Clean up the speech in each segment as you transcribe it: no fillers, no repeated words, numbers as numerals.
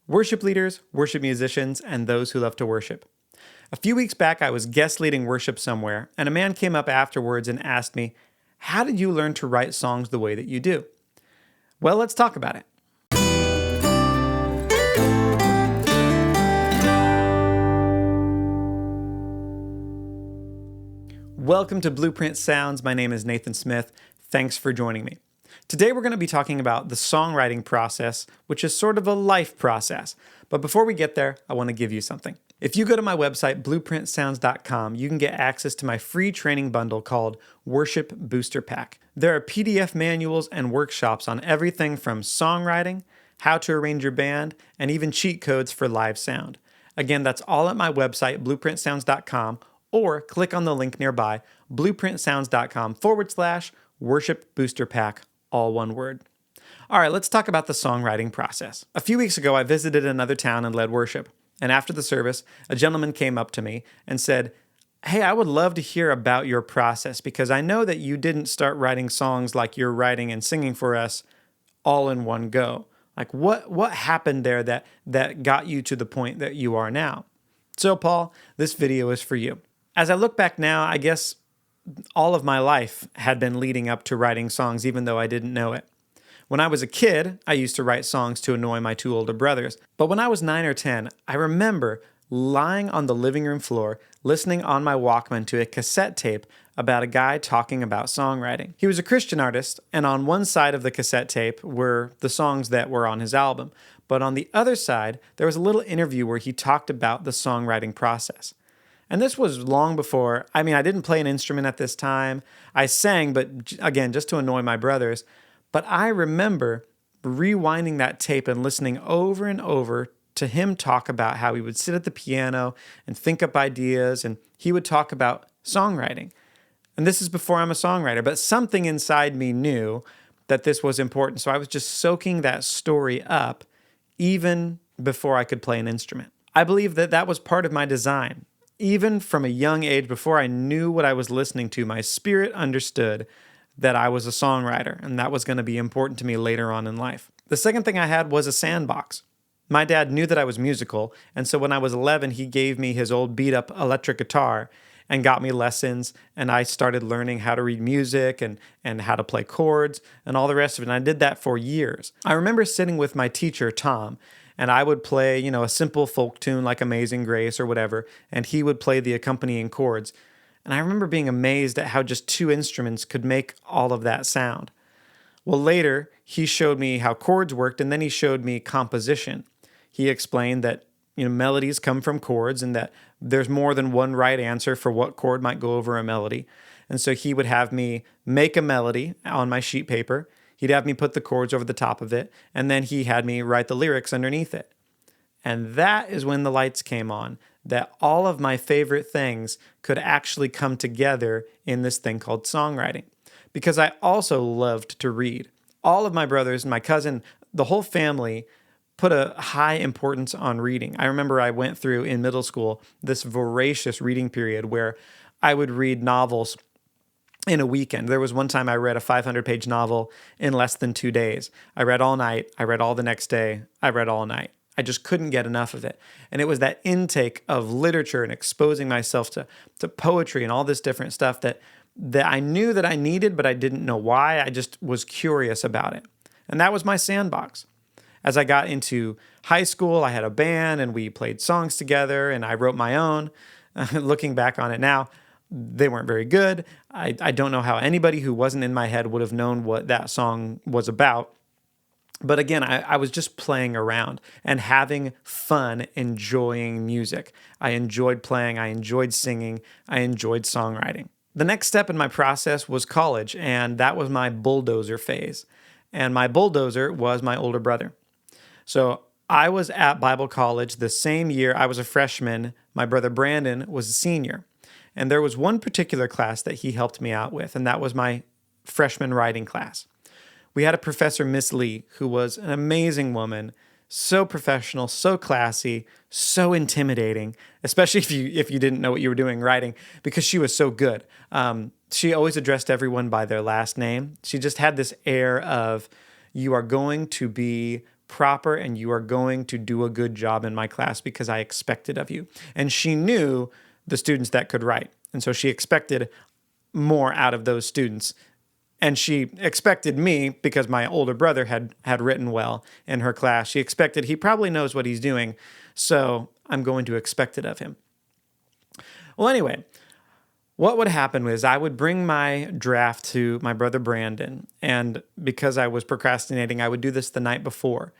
Worship leaders, worship musicians, and those who love to worship. A few weeks back, I was guest leading worship somewhere, and a man came up afterwards and asked me, "How did you learn to write songs the way that you do?" Well, let's talk about it. Welcome to Blueprint Sounds. My name is Nathan Smith. Thanks for joining me. Today we're going to be talking about the songwriting process, which is sort of a life process. But before we get there, I want to give you something. If you go to my website, blueprintsounds.com, you can get access to my free training bundle called Worship Booster Pack. There are PDF manuals and workshops on everything from songwriting, how to arrange your band, and even cheat codes for live sound. Again, that's all at my website, blueprintsounds.com, or click on the link nearby, blueprintsounds.com/Worship Booster Pack, all one word. All right, let's talk about the songwriting process. A few weeks ago, I visited another town and led worship. And after the service, a gentleman came up to me and said, "Hey, I would love to hear about your process because I know that you didn't start writing songs like you're writing and singing for us all in one go. Like what happened there that got you to the point that you are now?" So, Paul, this video is for you. As I look back now, I guess all of my life had been leading up to writing songs, even though I didn't know it. When I was a kid, I used to write songs to annoy my two older brothers. But when I was 9 or 10, I remember lying on the living room floor, listening on my Walkman to a cassette tape about a guy talking about songwriting. He was a Christian artist, and on one side of the cassette tape were the songs that were on his album. But on the other side, there was a little interview where he talked about the songwriting process. And this was long before, I didn't play an instrument at this time. I sang, but again, just to annoy my brothers. But I remember rewinding that tape and listening over and over to him talk about how he would sit at the piano and think up ideas, and he would talk about songwriting. And this is before I'm a songwriter, but something inside me knew that this was important. So I was just soaking that story up even before I could play an instrument. I believe that that was part of my design. Even from a young age, before I knew what I was listening to, my spirit understood that I was a songwriter, and that was going to be important to me later on in life. The second thing I had was a sandbox. My dad knew that I was musical, and so when I was 11, he gave me his old beat-up electric guitar and got me lessons, and I started learning how to read music and how to play chords and all the rest of it, and I did that for years. I remember sitting with my teacher, Tom, and I would play, a simple folk tune like Amazing Grace or whatever, and he would play the accompanying chords. And I remember being amazed at how just two instruments could make all of that sound. Well, later, he showed me how chords worked, and then he showed me composition. He explained that, melodies come from chords and that there's more than one right answer for what chord might go over a melody. And so he would have me make a melody on my sheet paper. He'd have me put the chords over the top of it, and then he had me write the lyrics underneath it. And that is when the lights came on, that all of my favorite things could actually come together in this thing called songwriting. Because I also loved to read. All of my brothers and my cousin, the whole family, put a high importance on reading. I remember I went through in middle school this voracious reading period where I would read novels in a weekend. There was one time I read a 500-page novel in less than 2 days. I read all night, I read all the next day, I read all night. I just couldn't get enough of it. And it was that intake of literature and exposing myself to poetry and all this different stuff that I knew that I needed, but I didn't know why. I just was curious about it. And that was my sandbox. As I got into high school, I had a band and we played songs together and I wrote my own. Looking back on it now, they weren't very good. I don't know how anybody who wasn't in my head would have known what that song was about. But again, I was just playing around and having fun, enjoying music. I enjoyed playing, I enjoyed singing, I enjoyed songwriting. The next step in my process was college, and that was my bulldozer phase. And my bulldozer was my older brother. So I was at Bible college the same year. I was a freshman. My brother Brandon was a senior. And there was one particular class that he helped me out with, and that was my freshman writing class. We had a professor, Miss Lee, who was an amazing woman, so professional, so classy, so intimidating, especially if you didn't know what you were doing writing, because she was so good. She always addressed everyone by their last name. She just had this air of, you are going to be proper and you are going to do a good job in my class because I expect it of you. And she knew the students that could write. And so she expected more out of those students. And she expected me, because my older brother had written well in her class, she expected he probably knows what he's doing, so I'm going to expect it of him. Well, anyway, what would happen was I would bring my draft to my brother Brandon, and because I was procrastinating, I would do this the night before,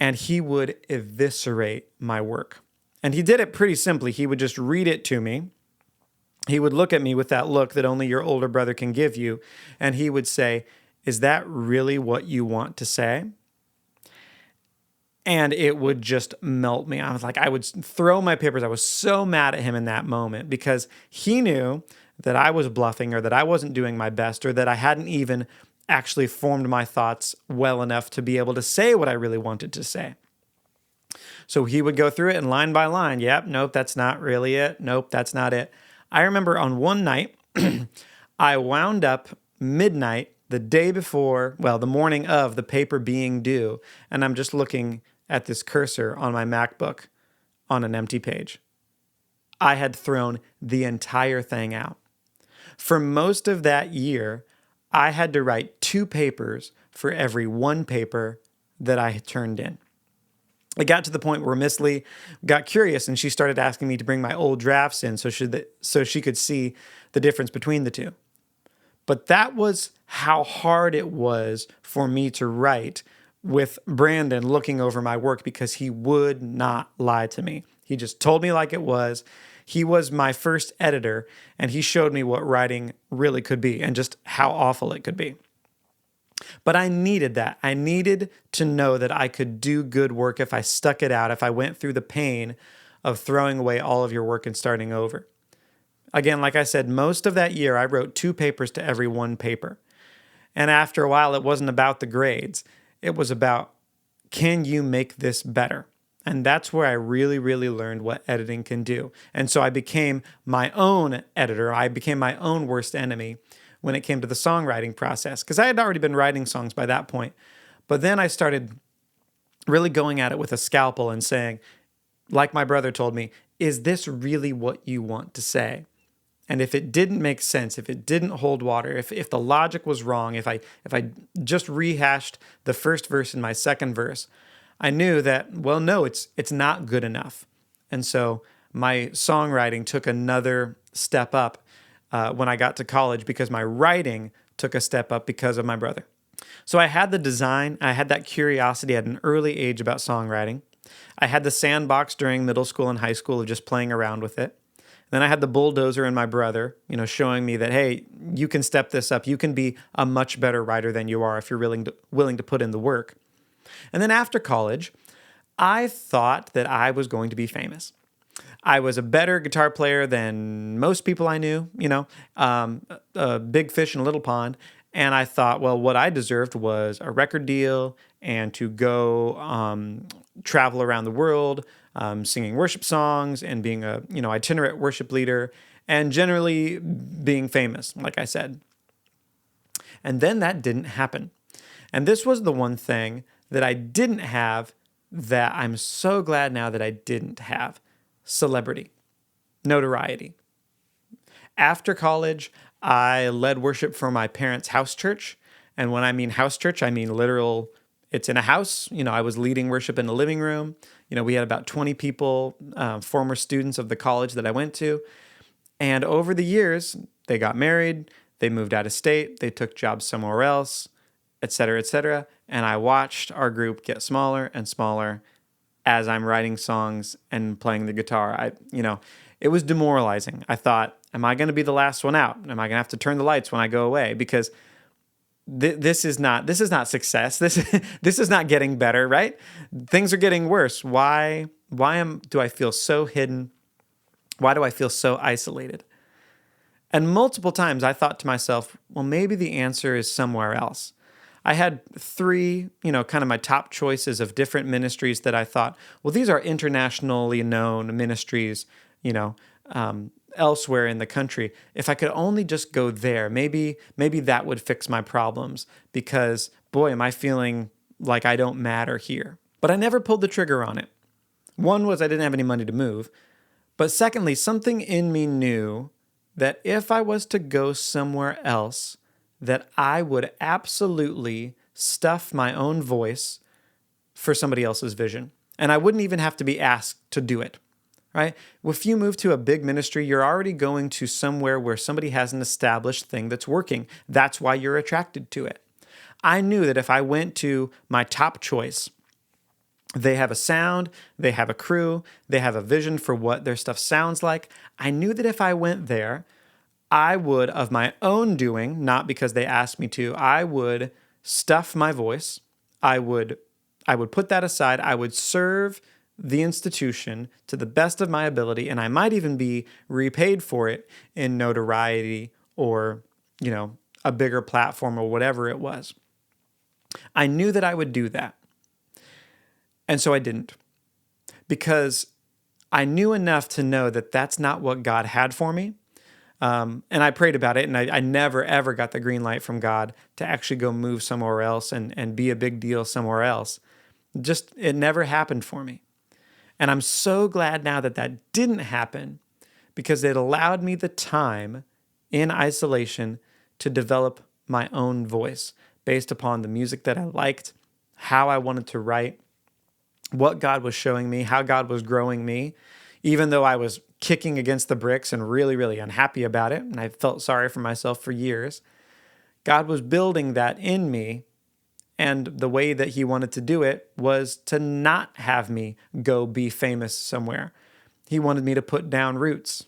and he would eviscerate my work. And he did it pretty simply. He would just read it to me. He would look at me with that look that only your older brother can give you, and he would say, "Is that really what you want to say?" And it would just melt me. I would throw my papers. I was so mad at him in that moment because he knew that I was bluffing, or that I wasn't doing my best, or that I hadn't even actually formed my thoughts well enough to be able to say what I really wanted to say. So he would go through it and line by line. Yep, nope, that's not really it. Nope, that's not it. I remember on one night, I wound up midnight the day before, well, the morning of the paper being due, and I'm just looking at this cursor on my MacBook on an empty page. I had thrown the entire thing out. For most of that year, I had to write 2 papers for every 1 paper that I had turned in. It got to the point where Miss Lee got curious and she started asking me to bring my old drafts in so she could see the difference between the two. But that was how hard it was for me to write with Brandon looking over my work, because he would not lie to me. He just told me like it was. He was my first editor, and he showed me what writing really could be and just how awful it could be. But I needed that. I needed to know that I could do good work if I stuck it out, if I went through the pain of throwing away all of your work and starting over. Again, like I said, most of that year, I wrote 2 papers to every 1 paper. And after a while, it wasn't about the grades. It was about, can you make this better? And that's where I really, really learned what editing can do. And so I became my own editor. I became my own worst enemy when it came to the songwriting process, because I had already been writing songs by that point. But then I started really going at it with a scalpel and saying, like my brother told me, is this really what you want to say? And if it didn't make sense, if it didn't hold water, if the logic was wrong, if I just rehashed the first verse in my second verse, I knew that, well, no, it's not good enough. And so my songwriting took another step up when I got to college, because my writing took a step up because of my brother. So I had the design, I had that curiosity at an early age about songwriting. I had the sandbox during middle school and high school of just playing around with it. Then I had the bulldozer in my brother, showing me that, hey, you can step this up. You can be a much better writer than you are if you're willing to put in the work. And then after college, I thought that I was going to be famous. I was a better guitar player than most people I knew, a big fish in a little pond. And I thought, well, what I deserved was a record deal and to go travel around the world, singing worship songs and being a itinerant worship leader and generally being famous, like I said. And then that didn't happen. And this was the one thing that I didn't have that I'm so glad now that I didn't have: celebrity, notoriety. After college, I led worship for my parents' house church. And when I mean house church, I mean literal, it's in a house. I was leading worship in the living room. We had about 20 people, former students of the college that I went to. And over the years, they got married, they moved out of state, they took jobs somewhere else, et cetera, et cetera. And I watched our group get smaller and smaller as I'm writing songs and playing the guitar. It was demoralizing. I thought, am I going to be the last one out? Am I going to have to turn the lights when I go away? Because this is not success. This is not getting better, right? Things are getting worse. Why do I feel so hidden? Why do I feel so isolated? And multiple times I thought to myself, well, maybe the answer is somewhere else. I had 3, kind of my top choices of different ministries that I thought, well, these are internationally known ministries, elsewhere in the country. If I could only just go there, maybe that would fix my problems, because boy, am I feeling like I don't matter here. But I never pulled the trigger on it. One was I didn't have any money to move. But secondly, something in me knew that if I was to go somewhere else, that I would absolutely stuff my own voice for somebody else's vision. And I wouldn't even have to be asked to do it, right? If you move to a big ministry, you're already going to somewhere where somebody has an established thing that's working. That's why you're attracted to it. I knew that if I went to my top choice, they have a sound, they have a crew, they have a vision for what their stuff sounds like. I knew that if I went there, I would, of my own doing, not because they asked me to, I would stuff my voice. I would put that aside. I would serve the institution to the best of my ability, and I might even be repaid for it in notoriety or, a bigger platform or whatever it was. I knew that I would do that. And so I didn't, because I knew enough to know that that's not what God had for me. And I prayed about it, and I never, ever got the green light from God to actually go move somewhere else and be a big deal somewhere else. It never happened for me. And I'm so glad now that that didn't happen, because it allowed me the time in isolation to develop my own voice based upon the music that I liked, how I wanted to write, what God was showing me, how God was growing me, even though I was kicking against the bricks and really, really unhappy about it, and I felt sorry for myself for years. God was building that in me, and the way that he wanted to do it was to not have me go be famous somewhere. He wanted me to put down roots.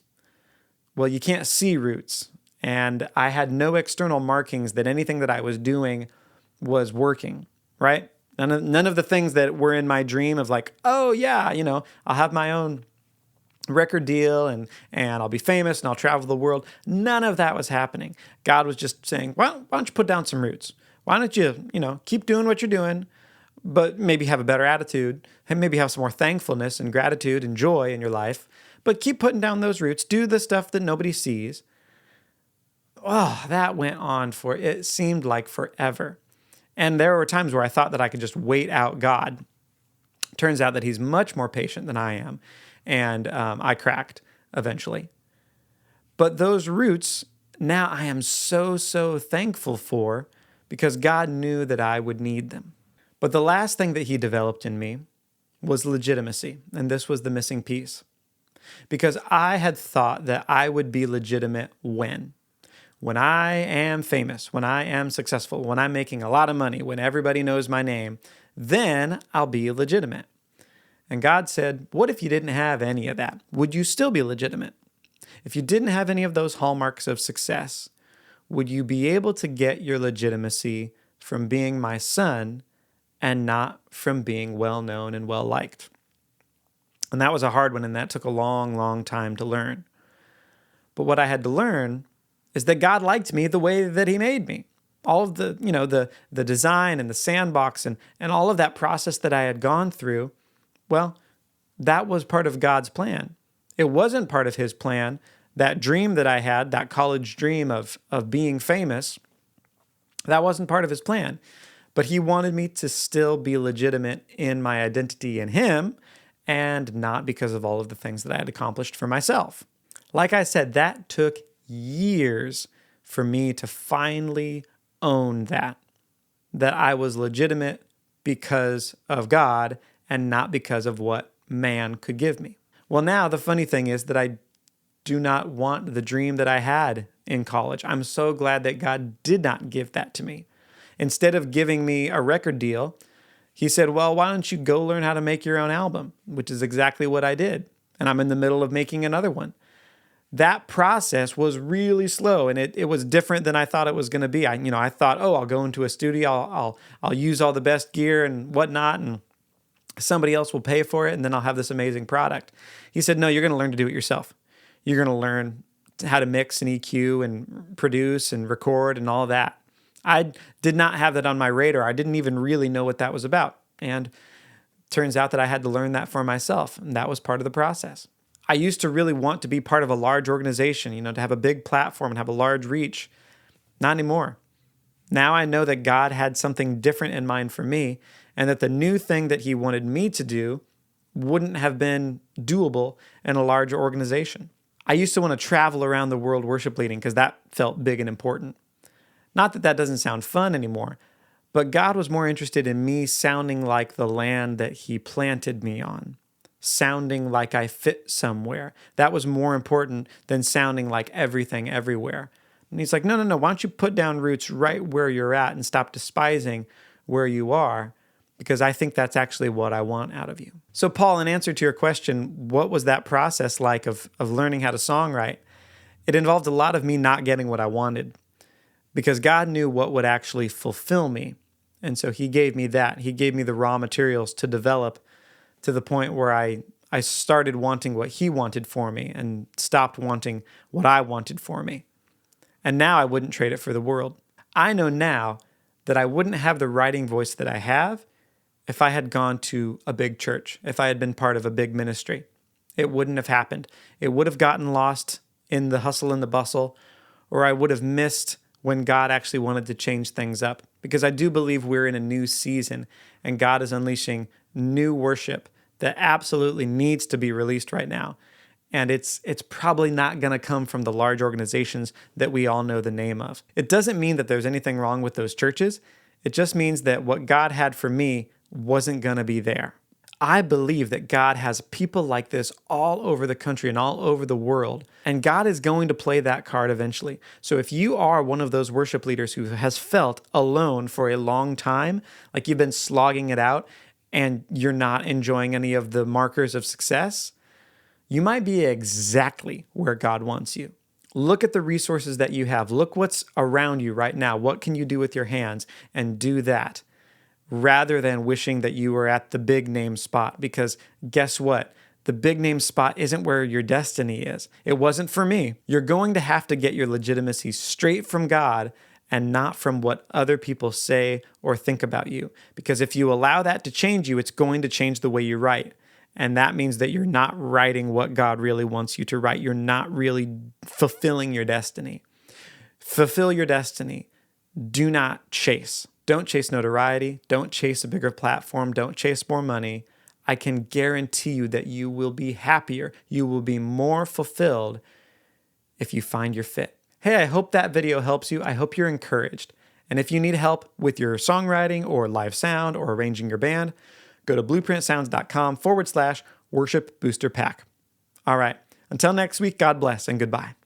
Well, you can't see roots, and I had no external markings that anything that I was doing was working, right? None of the things that were in my dream of like, oh yeah, I'll have my own record deal and I'll be famous and I'll travel the world. None of that was happening. God was just saying, well, why don't you put down some roots? Why don't you, keep doing what you're doing, but maybe have a better attitude and maybe have some more thankfulness and gratitude and joy in your life, but keep putting down those roots. Do the stuff that nobody sees. Oh, that went on it seemed like forever. And there were times where I thought that I could just wait out God. Turns out that he's much more patient than I am. And I cracked eventually. But those roots, now I am so, so thankful for, because God knew that I would need them. But the last thing that he developed in me was legitimacy. And this was the missing piece. Because I had thought that I would be legitimate when I am famous, when I am successful, when I'm making a lot of money, when everybody knows my name, then I'll be legitimate. And God said, what if you didn't have any of that? Would you still be legitimate? If you didn't have any of those hallmarks of success, would you be able to get your legitimacy from being my son and not from being well-known and well-liked? And that was a hard one, and that took a long, long time to learn. But what I had to learn is that God liked me the way that he made me. All of the design and the sandbox and all of that process that I had gone through, well, that was part of God's plan. It wasn't part of his plan. That dream that I had, that college dream of being famous, that wasn't part of his plan. But he wanted me to still be legitimate in my identity in him, and not because of all of the things that I had accomplished for myself. Like I said, that took years for me to finally own that I was legitimate because of God and not because of what man could give me. Well, now the funny thing is that I do not want the dream that I had in college. I'm so glad that God did not give that to me. Instead of giving me a record deal, he said, well, why don't you go learn how to make your own album, which is exactly what I did. And I'm in the middle of making another one. That process was really slow, and it was different than I thought it was going to be. I thought, I'll go into a studio, I'll use all the best gear and whatnot, and somebody else will pay for it, and then I'll have this amazing product. He said, no, you're going to learn to do it yourself. You're going to learn how to mix and EQ and produce and record and all that. I did not have that on my radar. I didn't even really know what that was about. And turns out that I had to learn that for myself, and that was part of the process. I used to really want to be part of a large organization, to have a big platform and have a large reach. Not anymore. Now I know that God had something different in mind for me, and that the new thing that he wanted me to do wouldn't have been doable in a larger organization. I used to want to travel around the world worship leading because that felt big and important. Not that that doesn't sound fun anymore, but God was more interested in me sounding like the land that he planted me on, sounding like I fit somewhere. That was more important than sounding like everything everywhere. And he's like, no, why don't you put down roots right where you're at and stop despising where you are? Because I think that's actually what I want out of you. So Paul, in answer to your question, what was that process like of learning how to songwrite? It involved a lot of me not getting what I wanted, because God knew what would actually fulfill me. And so he gave me that. He gave me the raw materials to develop to the point where I started wanting what he wanted for me and stopped wanting what I wanted for me. And now I wouldn't trade it for the world. I know now that I wouldn't have the writing voice that I have if I had gone to a big church, if I had been part of a big ministry. It wouldn't have happened. It would have gotten lost in the hustle and the bustle, or I would have missed when God actually wanted to change things up. Because I do believe we're in a new season, and God is unleashing new worship that absolutely needs to be released right now. And it's probably not going to come from the large organizations that we all know the name of. It doesn't mean that there's anything wrong with those churches. It just means that what God had for me wasn't going to be there. I believe that God has people like this all over the country and all over the world, and God is going to play that card eventually. So if you are one of those worship leaders who has felt alone for a long time, like you've been slogging it out and you're not enjoying any of the markers of success, you might be exactly where God wants you. Look at the resources that you have. Look what's around you right now. What can you do with your hands? And do that, rather than wishing that you were at the big name spot. Because guess what? The big name spot isn't where your destiny is. It wasn't for me. You're going to have to get your legitimacy straight from God and not from what other people say or think about you. Because if you allow that to change you, it's going to change the way you write. And that means that you're not writing what God really wants you to write. You're not really fulfilling your destiny. Fulfill your destiny. Do not chase. Don't chase notoriety. Don't chase a bigger platform. Don't chase more money. I can guarantee you that you will be happier. You will be more fulfilled if you find your fit. Hey, I hope that video helps you. I hope you're encouraged. And if you need help with your songwriting or live sound or arranging your band, go to blueprintsounds.com/worship booster pack. All right. Until next week, God bless and goodbye.